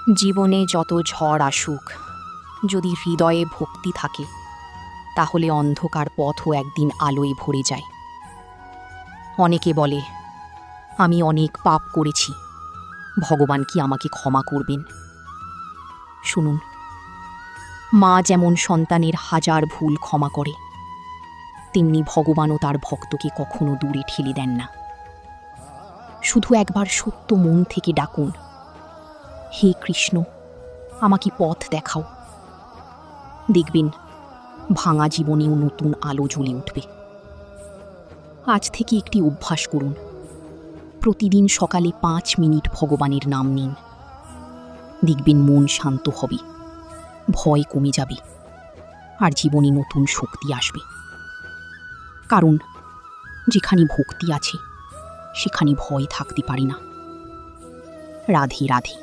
জীবনে যত ঝড় আসুক, যদি হৃদয়ে ভক্তি থাকে তাহলে অন্ধকার পথও একদিন আলোয় ভরে যায়। অনেকে বলে আমি অনেক পাপ করেছি, ভগবান কি আমাকে ক্ষমা করবেন? শুনুন, মা যেমন সন্তানের হাজার ভুল ক্ষমা করে, তেমনি ভগবানও তার ভক্তকে কখনো দূরে ঠেলে দেন না। শুধু একবার সত্য মন থেকে ডাকুন, হে কৃষ্ণ, আমাকে পথ দেখাও। দেখবেন ভাঙা জীবনেও নতুন আলো জ্বলে উঠবে। আজ থেকে একটি অভ্যাস করুন, প্রতিদিন সকালে 5 মিনিট ভগবানের নাম নিন। দেখবেন মন শান্ত হবে, ভয় কমে যাবে, আর জীবনে নতুন শক্তি আসবে। কারণ যেখানে ভক্তি আছে সেখানে ভয় থাকতে পারে না। রাধে রাধে।